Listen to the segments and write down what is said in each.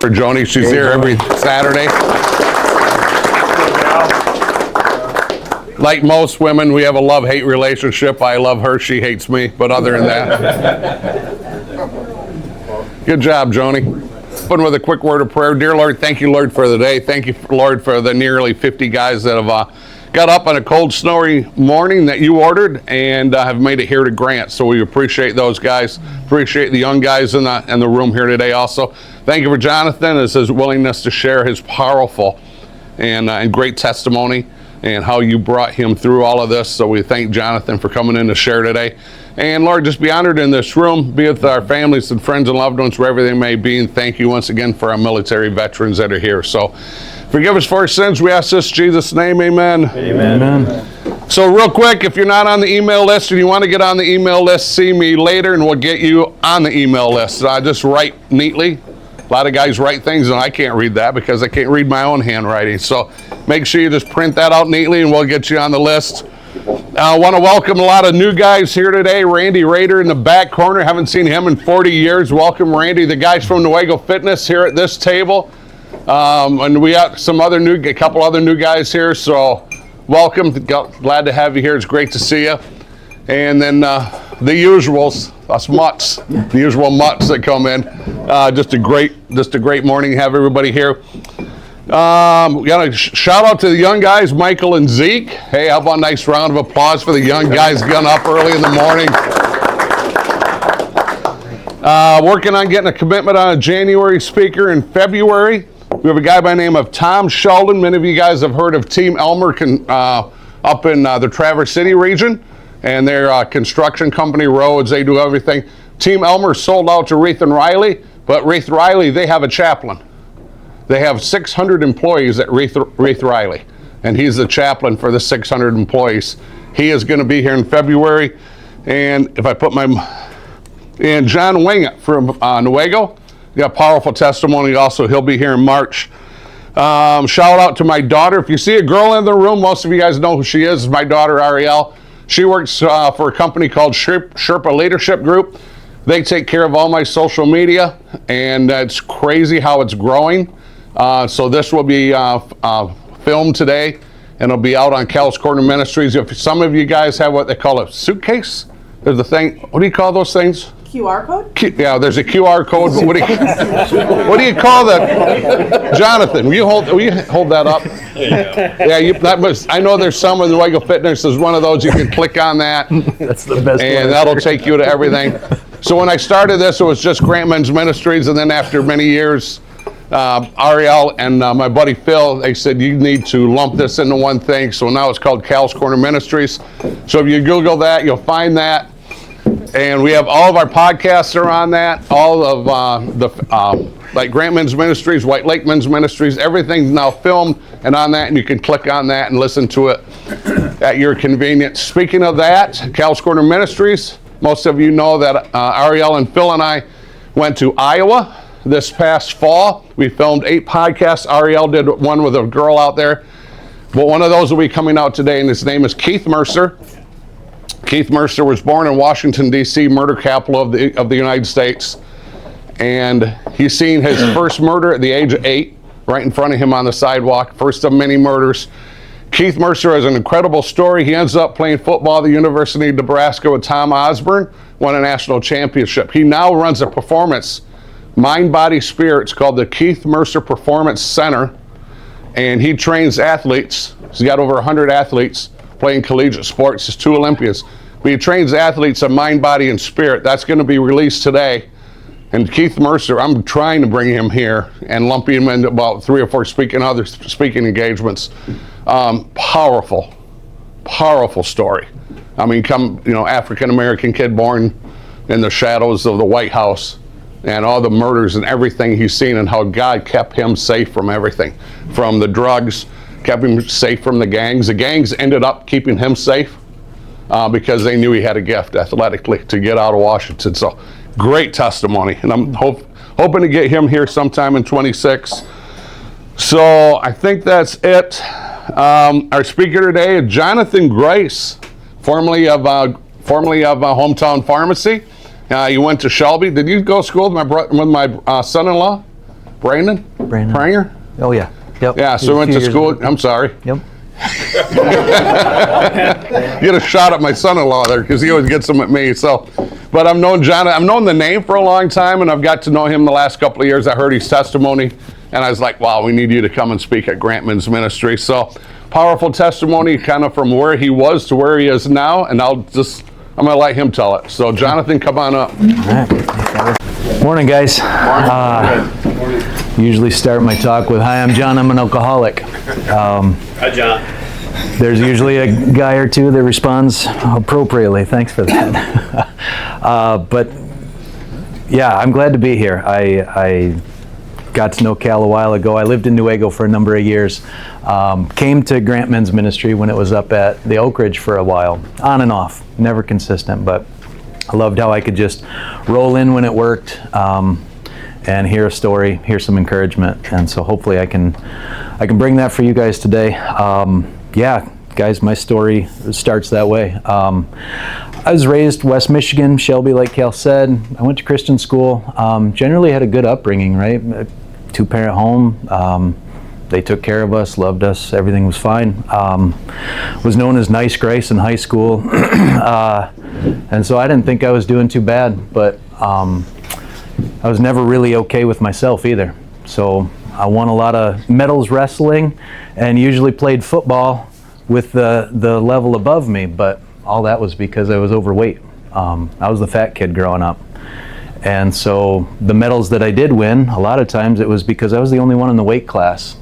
For Joni, she's here every Saturday. Like most women, we have a love-hate relationship. I love her, she hates me, but other than that. Good job, Joni. Open with a quick word of prayer. Dear Lord, thank you, Lord, for the day. Thank you, Lord, for the nearly 50 guys that have got up on a cold, snowy morning that you ordered and have made it here to Grant. So we appreciate those guys. Appreciate the young guys in the room here today also. Thank you for Jonathan and his willingness to share his powerful and great testimony and how you brought him through all of this. So we thank Jonathan for coming in to share today. And Lord, just be honored in this room, be with our families and friends and loved ones wherever they may be. And thank you once again for our military veterans that are here. So forgive us for our sins. We ask this in Jesus' name, amen. Amen. So real quick, if you're not on the email list and you want to get on the email list, see me later and we'll get you on the email list. I just write neatly. A lot of guys write things and I can't read that because I can't read my own handwriting. So make sure you just print that out neatly and we'll get you on the list. I want to welcome a lot of new guys here today. Randy Rader in the back corner. Haven't seen him in 40 years. Welcome, Randy. The guys from Nuevo Fitness here at this table. And we got a couple other new guys here. So welcome. Glad to have you here. It's great to see you. And then the usuals, us mutts, the usual mutts that come in. Just a great morning to have everybody here. We got a shout out to the young guys, Michael and Zeke. Hey, how about a nice round of applause for the young guys getting up early in the morning. Working on getting a commitment on a January speaker in February. We have a guy by the name of Tom Sheldon. Many of you guys have heard of Team Elmer up in the Traverse City region. And their construction company, roads, they do everything. Team Elmer sold out to Reith and Riley, but Reith Riley, they have a chaplain. They have 600 employees at Reith Riley, and he's the chaplain for the 600 employees. He is going to be here in February, and if I put and John Wingett from Nuevo, got powerful testimony also. He'll be here in March. Shout out to my daughter. If you see a girl in the room, most of you guys know who she is. My daughter, Ariel. She works for a company called Sherpa Leadership Group. They take care of all my social media, and it's crazy how it's growing. So this will be filmed today, and it'll be out on Cal's Corner Ministries. If some of you guys have what they call a suitcase, there's a thing, what do you call those things? QR code? Yeah, there's a QR code, but what do you call that? Jonathan, will you hold that up? Yeah, I know there's some in the Nuevo Fitness. There's one of those, you can click on that. That's the best and that'll take you to everything. So when I started this, it was just Grant Men's Ministries, and then after many years, Ariel and my buddy Phil, they said, you need to lump this into one thing. So now it's called Cal's Corner Ministries. So if you Google that, you'll find that. And we have all of our podcasts are on that. All of like Grant Men's Ministries, White Lake Men's Ministries, everything's now filmed and on that, and you can click on that and listen to it at your convenience. Speaking of that, Cal's Corner Ministries, most of you know that Ariel and Phil and I went to Iowa this past fall. We filmed 8 podcasts. Ariel did one with a girl out there. But one of those will be coming out today, and his name is Keith Mercer. Keith Mercer was born in Washington, D.C., murder capital of the United States. And he's seen his first murder at the age of 8, right in front of him on the sidewalk, first of many murders. Keith Mercer has an incredible story. He ends up playing football at the University of Nebraska with Tom Osborne, won a national championship. He now runs a performance, mind, body, spirit. It's called the Keith Mercer Performance Center. And he trains athletes. He's got over 100 athletes playing collegiate sports. He's 2 Olympians. But he trains athletes in mind, body, and spirit. That's going to be released today. And Keith Mercer, I'm trying to bring him here and lump him into about 3 or 4 speaking engagements. Powerful story. I mean, African-American kid born in the shadows of the White House, and all the murders and everything he's seen, and how God kept him safe from everything, from the drugs, kept him safe from the gangs. The gangs ended up keeping him safe because they knew he had a gift athletically to get out of Washington. So great testimony, and I'm hoping to get him here sometime in 26. So I think that's it. Our speaker today is Jonathan Grice, formerly of Hometown Pharmacy. You went to Shelby. Did you go to school with my son-in-law? Brandon? Brandon. Pranger? Oh, yeah. Yep. Yeah, so we went to school. I'm sorry. Yep. Get a shot at my son-in-law there because he always gets them at me. So, but I've known John. I've known the name for a long time, and I've got to know him the last couple of years. I heard his testimony, and I was like, "Wow, we need you to come and speak at Grantman's Ministry." So, powerful testimony, kind of from where he was to where he is now. And I'm going to let him tell it. So, Jonathan, come on up. All right. Morning, guys. Usually start my talk with, "Hi, I'm John. I'm an alcoholic." Hi, John. There's usually a guy or two that responds appropriately. Thanks for that. But yeah, I'm glad to be here. I got to know Cal a while ago. I lived in Newaygo for a number of years. Came to Grantman's Ministry when it was up at the Oak Ridge for a while, on and off, never consistent, but I loved how I could just roll in when it worked and hear a story, hear some encouragement, and so hopefully I can bring that for you guys today. Yeah, guys, my story starts that way. I was raised West Michigan, Shelby, like Cal said. I went to Christian school. Generally had a good upbringing, right? A two-parent home. They took care of us, loved us, everything was fine. Was known as Nice Grice in high school. And so I didn't think I was doing too bad, but I was never really okay with myself either. So I won a lot of medals wrestling and usually played football with the level above me, but all that was because I was overweight. I was the fat kid growing up. And so the medals that I did win, a lot of times it was because I was the only one in the weight class.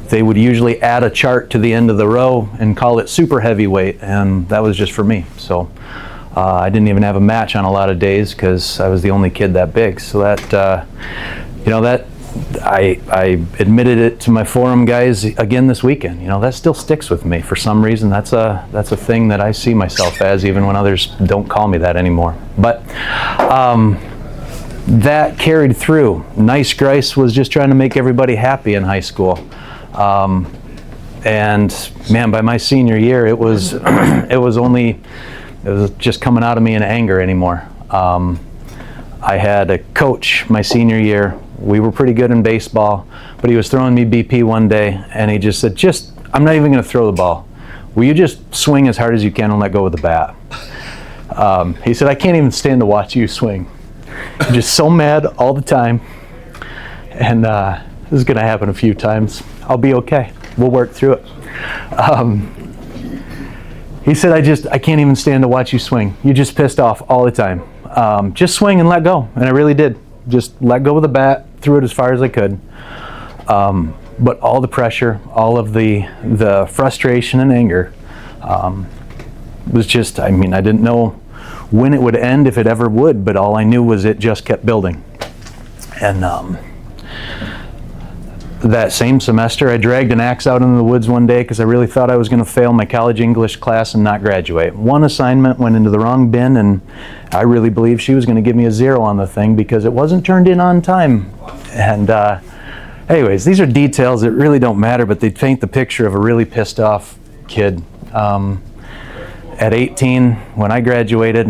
They would usually add a chart to the end of the row and call it super heavyweight, and that was just for me. So I didn't even have a match on a lot of days because I was the only kid that big. So that, I admitted it to my forum guys again this weekend. That still sticks with me for some reason. That's a thing that I see myself as, even when others don't call me that anymore. But that carried through. Nice Grice was just trying to make everybody happy in high school. And man, by my senior year, it was just coming out of me in anger anymore. I had a coach my senior year. We were pretty good in baseball, but he was throwing me BP one day, and he just said, I'm not even going to throw the ball. Will you just swing as hard as you can and let go of the bat? He said, I can't even stand to watch you swing. You're just so mad all the time, and this is going to happen a few times. I'll be okay. We'll work through it. He said, I can't even stand to watch you swing. You just pissed off all the time. Just swing and let go. And I really did. Just let go of the bat, threw it as far as I could. But all the pressure, all of the frustration and anger was just, I didn't know when it would end, if it ever would, but all I knew was it just kept building. And that same semester, I dragged an axe out into the woods one day because I really thought I was going to fail my college English class and not graduate. One assignment went into the wrong bin, and I really believed she was going to give me a 0 on the thing because it wasn't turned in on time. And anyways, these are details that really don't matter, but they paint the picture of a really pissed off kid. At 18, when I graduated,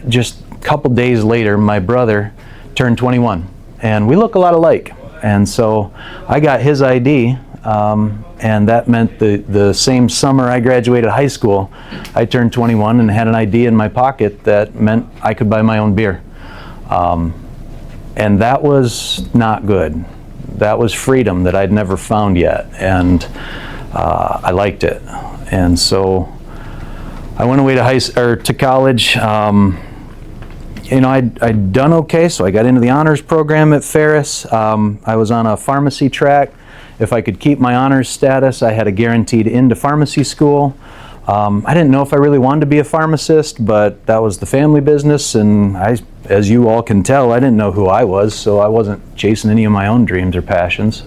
just a couple days later, my brother turned 21, and we look a lot alike. And so I got his ID, and that meant the same summer I graduated high school, I turned 21 and had an ID in my pocket that meant I could buy my own beer. And that was not good. That was freedom that I'd never found yet, and I liked it. And so I went away to college. I'd done okay, so I got into the honors program at Ferris. I was on a pharmacy track. If I could keep my honors status, I had a guaranteed into pharmacy school. I didn't know if I really wanted to be a pharmacist, but that was the family business, and as you all can tell, I didn't know who I was, so I wasn't chasing any of my own dreams or passions.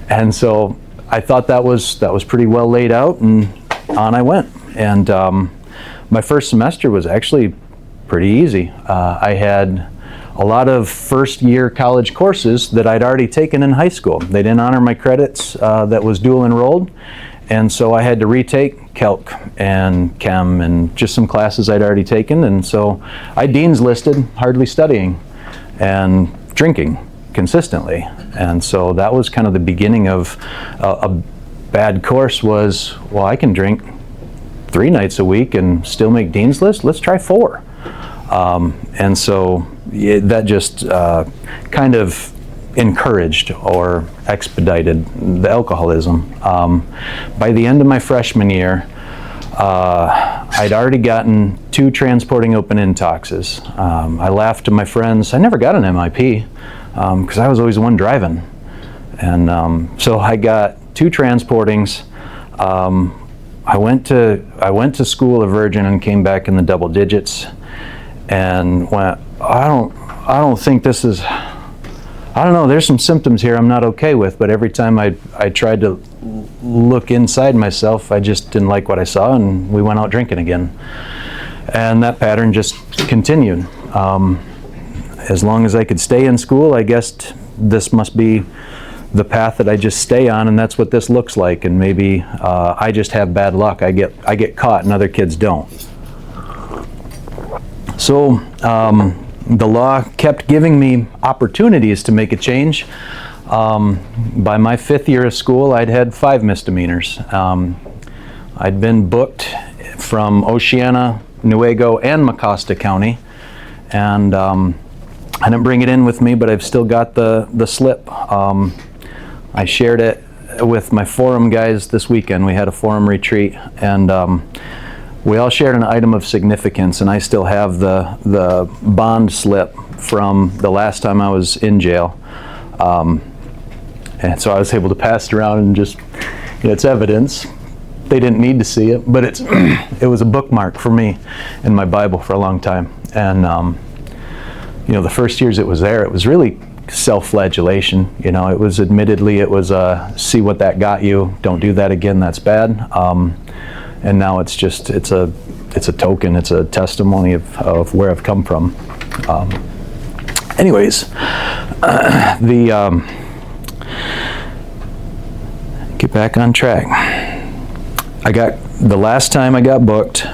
And so I thought that was pretty well laid out, and on I went. And my first semester was actually pretty easy. I had a lot of first-year college courses that I'd already taken in high school. They didn't honor my credits that was dual enrolled, and so I had to retake Calc and Chem and just some classes I'd already taken, and so I Dean's listed, hardly studying, and drinking consistently. And so that was kind of the beginning of a bad course. Was, well, I can drink 3 nights a week and still make Dean's List. Let's try 4. And so that just kind of encouraged or expedited the alcoholism. By the end of my freshman year, I'd already gotten 2 transporting open intoxes. I laughed to my friends. I never got an MIP because I was always the one driving. And so I got 2 transportings. I went to school a virgin and came back in the double digits, and went, I don't think this is, I don't know, there's some symptoms here I'm not okay with, but every time I tried to look inside myself, I just didn't like what I saw, and we went out drinking again. And that pattern just continued. As long as I could stay in school, I guessed this must be the path that I just stay on, and that's what this looks like. And maybe I just have bad luck. I get caught and other kids don't. So the law kept giving me opportunities to make a change. By my 5th year of school, I'd had 5 misdemeanors. I'd been booked from Oceana, Newaygo, and Mecosta County, and I didn't bring it in with me, but I've still got the slip. I shared it with my forum guys this weekend. We had a forum retreat, and we all shared an item of significance, and I still have the bond slip from the last time I was in jail. And so I was able to pass it around and just, it's evidence. They didn't need to see it, but it was a bookmark for me in my Bible for a long time. And the first years it was there, it was really self-flagellation. It was admittedly, it was see what that got you, don't do that again, that's bad. And now it's just, it's a token, it's a testimony of where I've come from. Anyways, get back on track. The last time I got booked,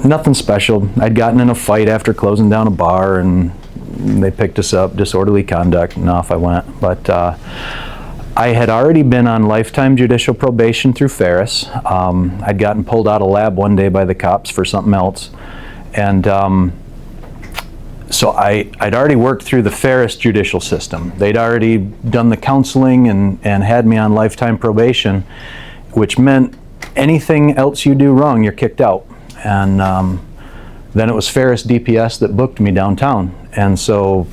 nothing special. I'd gotten in a fight after closing down a bar, and they picked us up, disorderly conduct, and off I went. But I had already been on lifetime judicial probation through Ferris. I'd gotten pulled out of lab one day by the cops for something else. And so I'd already worked through the Ferris judicial system. They'd already done the counseling and had me on lifetime probation, which meant anything else you do wrong, you're kicked out. And then it was Ferris DPS that booked me downtown. And so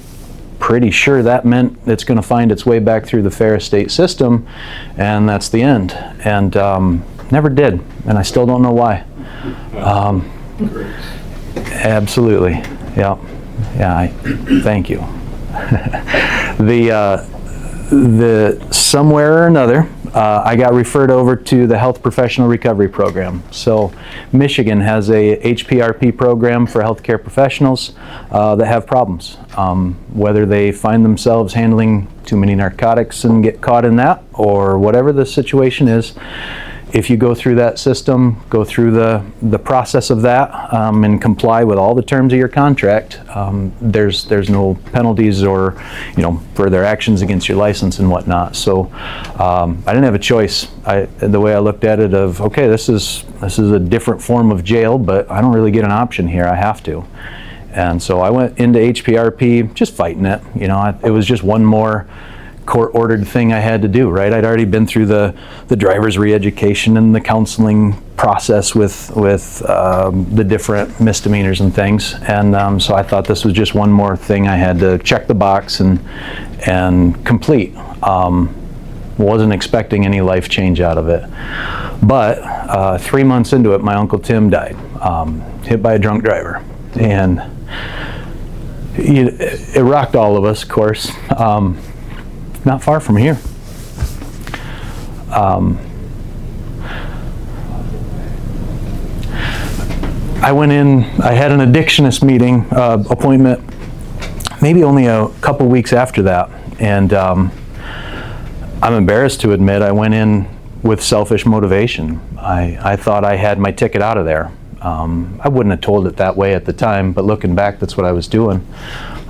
pretty sure that meant it's going to find its way back through the Ferris state system, and that's the end. And never did, and I still don't know why. Absolutely, yeah. Thank you. The somewhere or another, I got referred over to the Health Professional Recovery Program. So Michigan has a HPRP program for healthcare professionals that have problems. Whether they find themselves handling too many narcotics and get caught in that, or whatever the situation is, if you go through that system, go through the process of that, and comply with all the terms of your contract, there's no penalties or further actions against your license and whatnot. So I didn't have a choice. The way I looked at it of, okay, this is a different form of jail, but I don't really get an option here. I have to. And so I went into HPRP just fighting it. It was just one more court-ordered thing I had to do, right? I'd already been through the driver's re-education and the counseling process with the different misdemeanors and things, and so I thought this was just one more thing I had to check the box and complete. Wasn't expecting any life change out of it, but 3 months into it, my Uncle Tim died, hit by a drunk driver, and it rocked all of us, of course. Not far from here. I went in, I had an addictionist meeting, appointment, maybe only a couple weeks after that. And I'm embarrassed to admit I went in with selfish motivation. I thought I had my ticket out of there. I wouldn't have told it that way at the time, but looking back, that's what I was doing.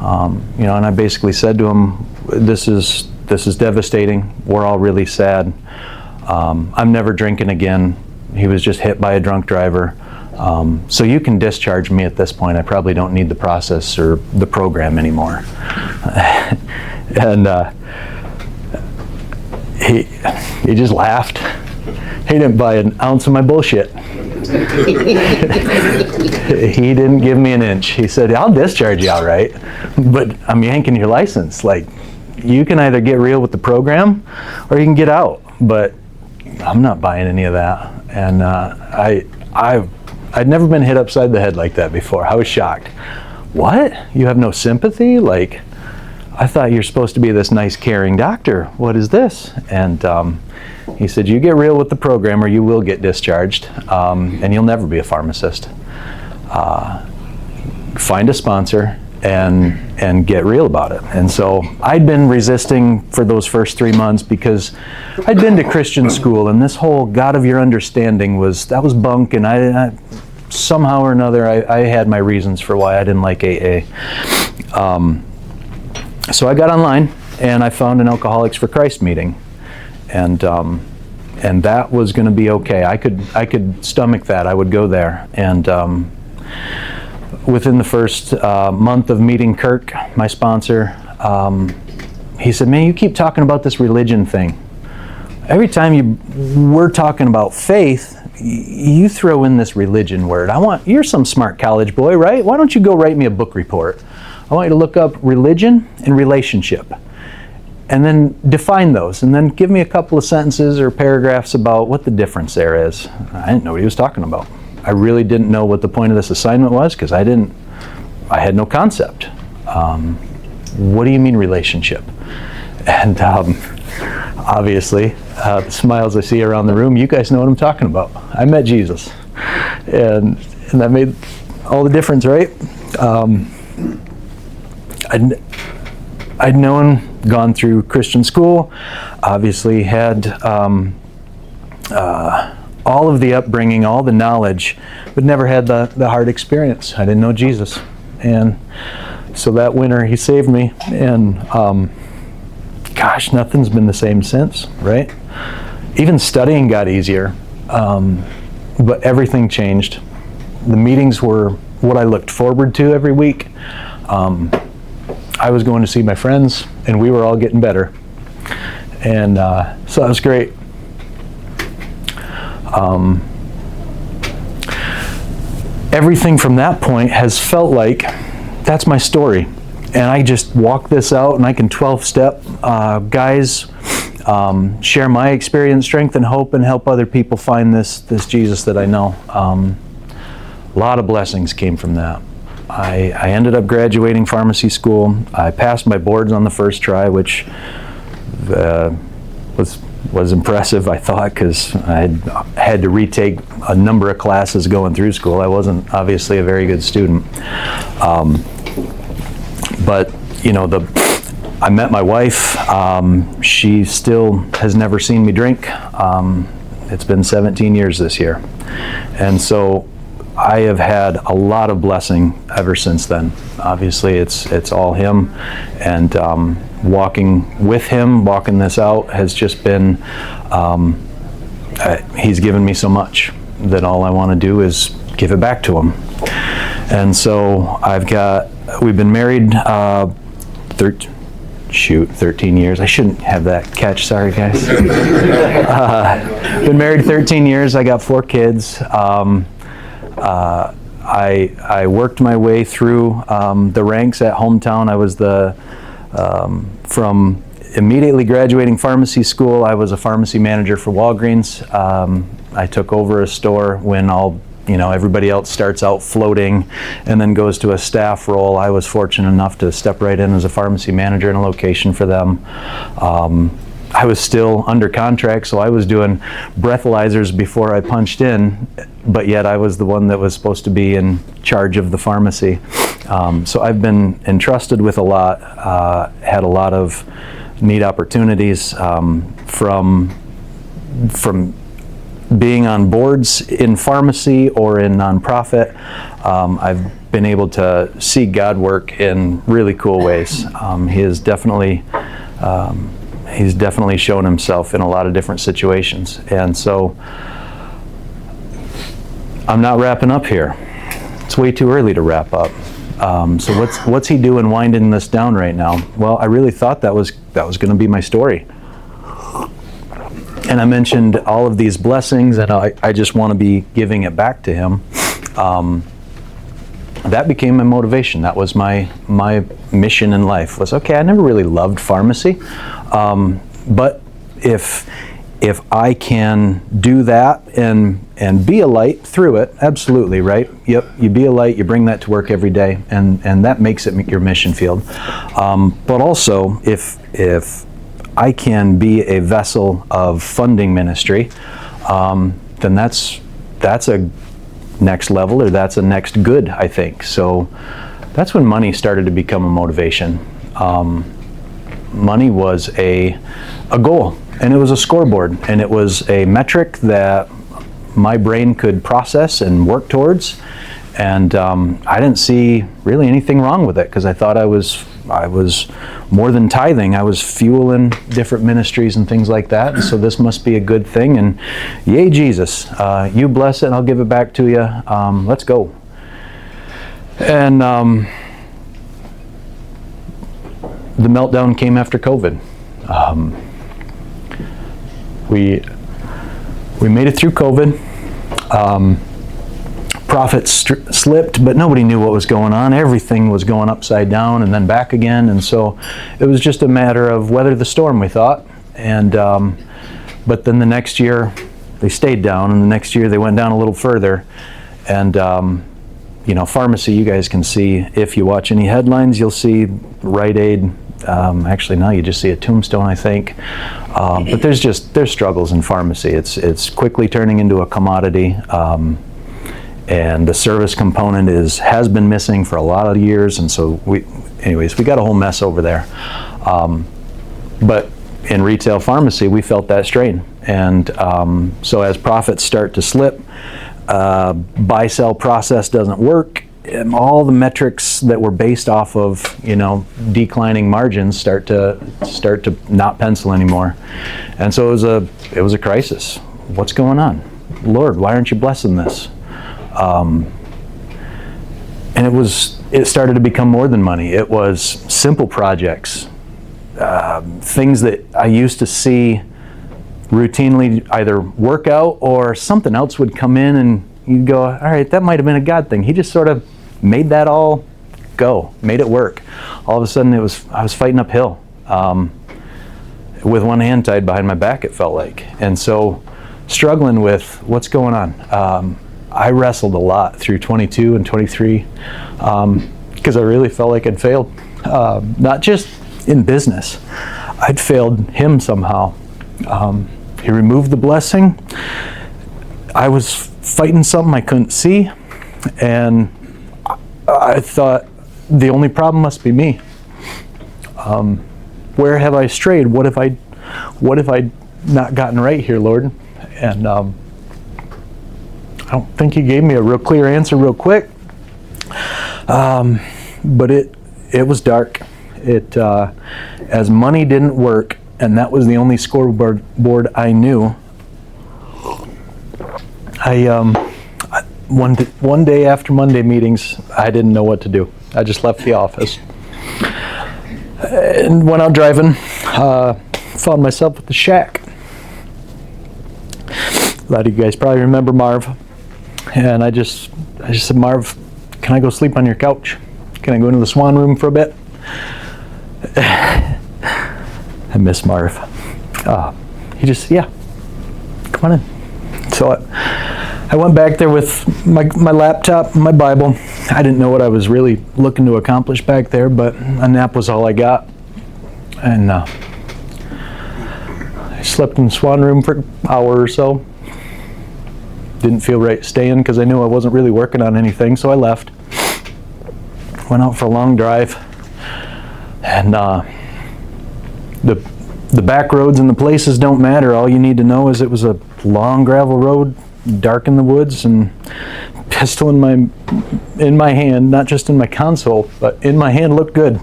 And I basically said to him, this is devastating. We're all really sad. I'm never drinking again. He was just hit by a drunk driver. So you can discharge me at this point. I probably don't need the process or the program anymore. And he just laughed. He didn't buy an ounce of my bullshit. He didn't give me an inch. He said, I'll discharge you all right, but I'm yanking your license. Like, you can either get real with the program or you can get out, but I'm not buying any of that. And I'd never been hit upside the head like that before. I was shocked. What? You have no sympathy? Like, I thought you're supposed to be this nice, caring doctor. What is this? And he said, you get real with the program or you will get discharged, and you'll never be a pharmacist. Find a sponsor and get real about it. And so I'd been resisting for those first 3 months because I'd been to Christian school, and this whole God of your understanding was bunk, and I somehow or another I had my reasons for why I didn't like AA. So I got online and I found an Alcoholics for Christ meeting, and that was going to be okay. I could stomach that. I would go there, and within the first month of meeting Kirk, my sponsor, he said, man, you keep talking about this religion thing. Every time we're talking about faith, you throw in this religion word. You're some smart college boy, right? Why don't you go write me a book report? I want you to look up religion and relationship, and then define those, and then give me a couple of sentences or paragraphs about what the difference there is. I didn't know what he was talking about. I really didn't know what the point of this assignment was because I had no concept. What do you mean relationship? And obviously, the smiles I see around the room, you guys know what I'm talking about. I met Jesus, and that made all the difference, right? I'd gone through Christian school, obviously had all of the upbringing, all the knowledge, but never had the hard experience. I didn't know Jesus. And so that winter, he saved me, and gosh, nothing's been the same since, right? Even studying got easier, but everything changed. The meetings were what I looked forward to every week. I was going to see my friends, and we were all getting better. And so that was great. Everything from that point has felt like that's my story. And I just walk this out, and I can 12-step guys, share my experience, strength, and hope, and help other people find this Jesus that I know. A lot of blessings came from that. I ended up graduating pharmacy school. I passed my boards on the first try, which was impressive, I thought, because I had to retake a number of classes going through school. I wasn't obviously a very good student. But, I met my wife. She still has never seen me drink. It's been 17 years this year. And so I have had a lot of blessing ever since then. Obviously, it's all him, and walking with him, walking this out has just been, he's given me so much that all I want to do is give it back to him. And so we've been married 13 years. I shouldn't have that catch, sorry guys. Been married 13 years, I got 4 kids. I worked my way through the ranks at Hometown. I was from immediately graduating pharmacy school, I was a pharmacy manager for Walgreens. I took over a store when everybody else starts out floating and then goes to a staff role. I was fortunate enough to step right in as a pharmacy manager in a location for them. I was still under contract, so I was doing breathalyzers before I punched in, but yet I was the one that was supposed to be in charge of the pharmacy. So I've been entrusted with a lot, had a lot of neat opportunities from being on boards in pharmacy or in nonprofit, I've been able to see God work in really cool ways. He's definitely shown himself in a lot of different situations. And so I'm not wrapping up here. It's way too early to wrap up. So what's he doing winding this down right now? Well, I really thought that was going to be my story. And I mentioned all of these blessings, and I just want to be giving it back to him. That became my motivation. That was my mission in life. Was okay. I never really loved pharmacy, but if I can do that and be a light through it, absolutely, right? Yep, you be a light, you bring that to work every day, and that makes it your mission field. But also, if I can be a vessel of funding ministry, then that's a next level, or that's a next good, I think. So that's when money started to become a motivation. Money was a goal, and it was a scoreboard, and it was a metric that my brain could process and work towards. And I didn't see really anything wrong with it, because I thought I was more than tithing. I was fueling different ministries and things like that. And so this must be a good thing. And yay, Jesus, you bless it and I'll give it back to you. Let's go. And the meltdown came after COVID. We made it through COVID. Profits slipped, but nobody knew what was going on. Everything was going upside down and then back again, and so it was just a matter of weather the storm, we thought. And but then the next year they stayed down, and the next year they went down a little further. And pharmacy, you guys can see, if you watch any headlines, you'll see Rite Aid. Actually, now you just see a tombstone, I think. But there's struggles in pharmacy. It's quickly turning into a commodity. And the service component has been missing for a lot of years, and so we got a whole mess over there. But in retail pharmacy, we felt that strain, and so as profits start to slip, buy-sell process doesn't work, and all the metrics that were based off of declining margins start to not pencil anymore, and so it was a crisis. What's going on, Lord? Why aren't you blessing this? And it started to become more than money. It was simple projects, things that I used to see routinely either work out, or something else would come in and you'd go, all right, that might have been a God thing. He just sort of made that all go, made it work. All of a sudden I was fighting uphill with one hand tied behind my back, it felt like. And so struggling with what's going on. I wrestled a lot through 22 and 23 because I really felt like I'd failed, not just in business. I'd failed him somehow. He removed the blessing. I was fighting something I couldn't see, and I thought the only problem must be me. Where have I strayed? What have I not gotten right here, Lord? And I don't think he gave me a real clear answer real quick, but it was dark. As money didn't work, and that was the only scoreboard I knew. One day after Monday meetings, I didn't know what to do. I just left the office and went out driving. Found myself at the shack. A lot of you guys probably remember Marv. And I just said, Marv, can I go sleep on your couch? Can I go into the swan room for a bit? I miss Marv. He just said, yeah, come on in. So I went back there with my laptop and my Bible. I didn't know what I was really looking to accomplish back there, but a nap was all I got. And I slept in the swan room for an hour or so. Didn't feel right staying because I knew I wasn't really working on anything, so I left. Went out for a long drive, and the back roads and the places don't matter. All you need to know is it was a long gravel road, dark in the woods, and pistol in my hand, not just in my console, but in my hand, looked good.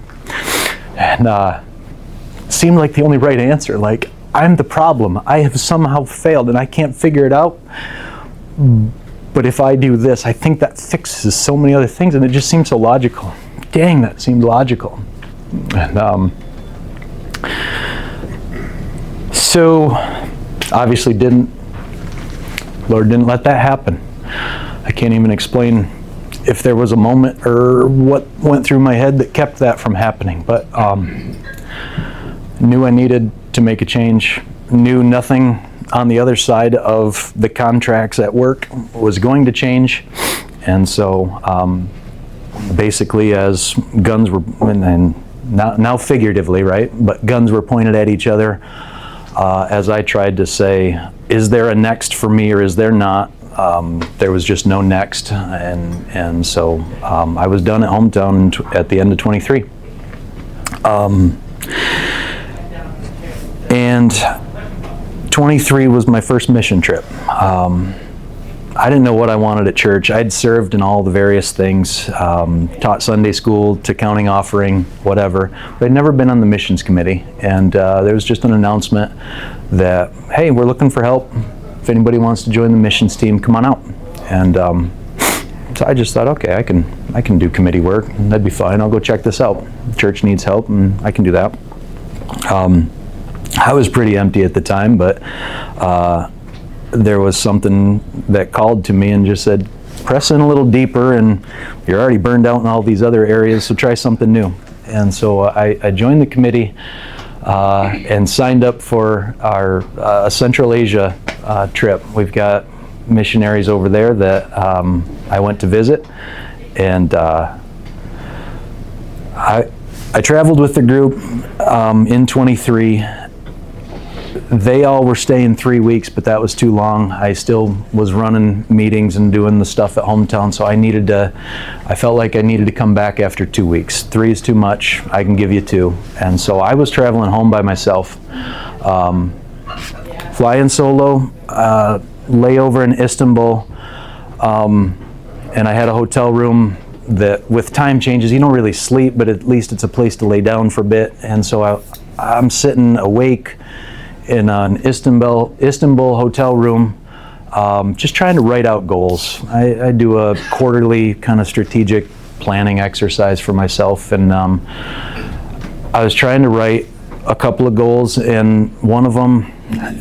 And seemed like the only right answer. Like, I'm the problem. I have somehow failed and I can't figure it out. But if I do this, I think that fixes so many other things, and it just seemed so logical. Dang, that seemed logical. And so obviously Lord didn't let that happen. I can't even explain if there was a moment or what went through my head that kept that from happening, but knew I needed to make a change, knew nothing on the other side of the contracts at work was going to change, and so basically as guns were, and now figuratively, right, but guns were pointed at each other, as I tried to say, is there a next for me or is there not? There was just no next, and so I was done at Hometown at the end of 23. And 23 was my first mission trip. I didn't know what I wanted at church. I'd served in all the various things, taught Sunday school to counting offering, whatever, but I'd never been on the missions committee. And there was just an announcement that, hey, we're looking for help. If anybody wants to join the missions team, come on out. And so I just thought, okay, I can do committee work. That'd be fine. I'll go check this out. The church needs help, and I can do that. I was pretty empty at the time, but there was something that called to me and just said, press in a little deeper, and you're already burned out in all these other areas, so try something new. And so I joined the committee and signed up for our Central Asia trip. We've got missionaries over there that I went to visit, and I traveled with the group in 23. They all were staying 3 weeks, but that was too long. I still was running meetings and doing the stuff at Hometown, so I felt like I needed to come back after 2 weeks. 3 is too much. I can give you 2. And so I was traveling home by myself, flying solo, layover in Istanbul, and I had a hotel room that, with time changes, you don't really sleep, but at least it's a place to lay down for a bit. And so I'm sitting awake in an Istanbul hotel room, just trying to write out goals. I do a quarterly kind of strategic planning exercise for myself, and I was trying to write a couple of goals, and one of them,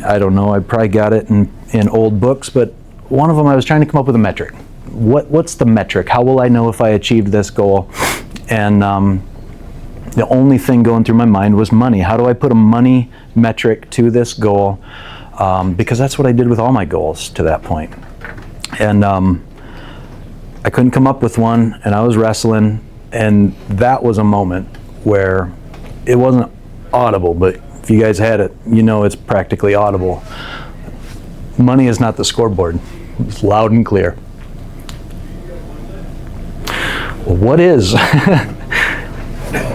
I don't know, I probably got it in old books, but one of them I was trying to come up with a metric. What's the metric? How will I know if I achieved this goal? And the only thing going through my mind was money. How do I put a money metric to this goal? Because that's what I did with all my goals to that point. And I couldn't come up with one, and I was wrestling, and that was a moment where it wasn't audible, but if you guys had it, you know it's practically audible. Money is not the scoreboard. It's loud and clear. Well, what is?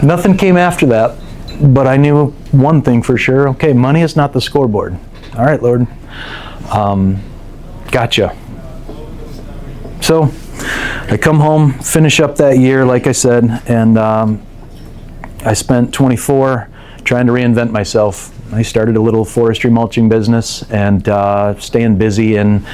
Nothing came after that, but I knew one thing for sure. Okay, money is not the scoreboard. All right, Lord. Gotcha. So I come home, finish up that year, like I said, and I spent 24 trying to reinvent myself. I started a little forestry mulching business and staying busy in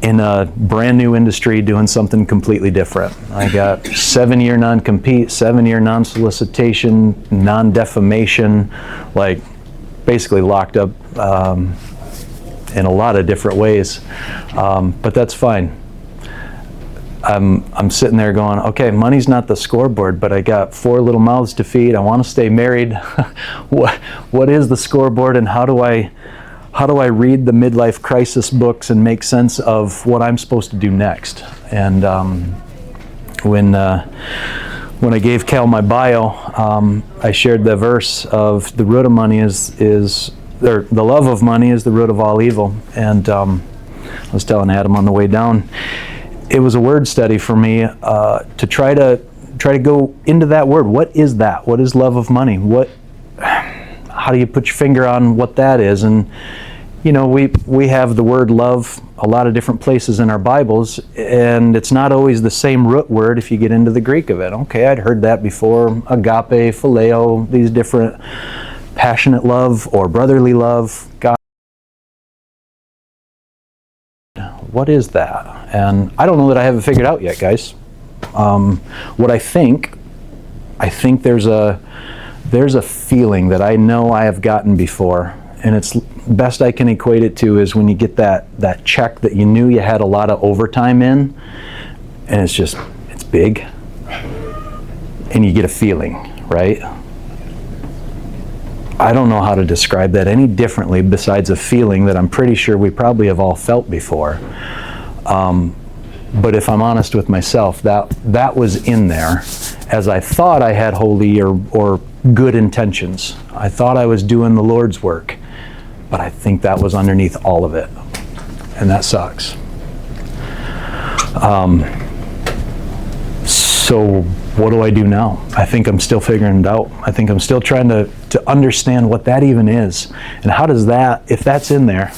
a brand new industry doing something completely different. I got 7-year non-compete, 7-year non-solicitation, non-defamation, like basically locked up in a lot of different ways. But that's fine. I'm sitting there going, okay, money's not the scoreboard, but I got 4 little mouths to feed. I want to stay married. What is the scoreboard, and how do I read the midlife crisis books and make sense of what I'm supposed to do next? And when I gave Cal my bio, I shared the verse of the root of money or the love of money is the root of all evil. And I was telling Adam on the way down, it was a word study for me to try to go into that word. What is that? What is love of money? How do you put your finger on what that is? And you know, we have the word love a lot of different places in our Bibles, and it's not always the same root word if you get into the Greek of it. Okay, I'd heard that before. Agape, phileo, these different passionate love or brotherly love. God, what is that? And I don't know that I have it figured out yet, guys. What I think there's a feeling that I know I have gotten before, and it's best I can equate it to is when you get that check that you knew you had a lot of overtime in, and it's big, and you get a feeling, right? I don't know how to describe that any differently besides a feeling that I'm pretty sure we probably have all felt before. But if I'm honest with myself, that was in there as I thought I had holy or good intentions. I thought I was doing the Lord's work, but I think that was underneath all of it, and that sucks. So what do I do now? I think I'm still figuring it out. I think I'm still trying to understand what that even is, and how does that, if that's in there,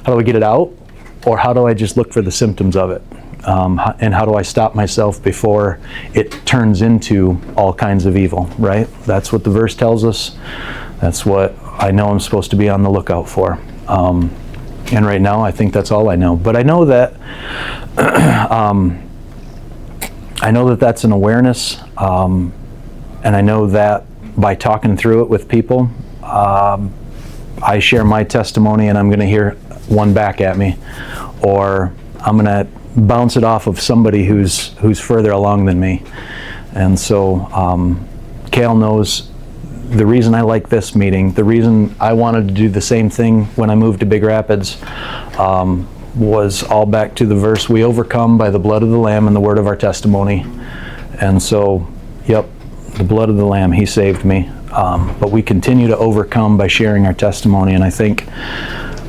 how do I get it out, or how do I just look for the symptoms of it? And how do I stop myself before it turns into all kinds of evil, right? That's what the verse tells us. That's what I know I'm supposed to be on the lookout for. And right now, I think that's all I know. But I know that that's an awareness, and I know that by talking through it with people, I share my testimony, and I'm going to hear one back at me, or I'm going to bounce it off of somebody who's further along than me. And so Cal knows the reason I like this meeting, the reason I wanted to do the same thing when I moved to Big Rapids, was all back to the verse, we overcome by the blood of the Lamb and the word of our testimony. And so, yep, the blood of the Lamb, He saved me. But we continue to overcome by sharing our testimony, and I think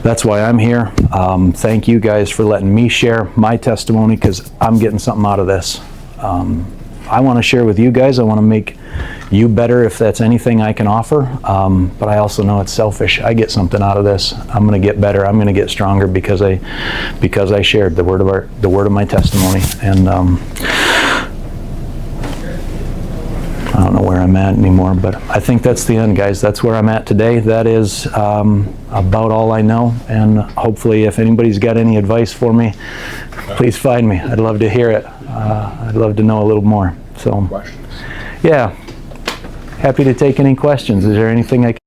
that's why I'm here. Thank you guys for letting me share my testimony, because I'm getting something out of this. I want to share with you guys. I want to make you better if that's anything I can offer. But I also know it's selfish. I get something out of this. I'm going to get better. I'm going to get stronger because I shared the word of my testimony. And I don't know where I'm at anymore, but I think that's the end, guys. That's where I'm at today. That is about all I know, and hopefully if anybody's got any advice for me, please find me. I'd love to hear it. I'd love to know a little more. So, yeah, happy to take any questions. Is there anything I can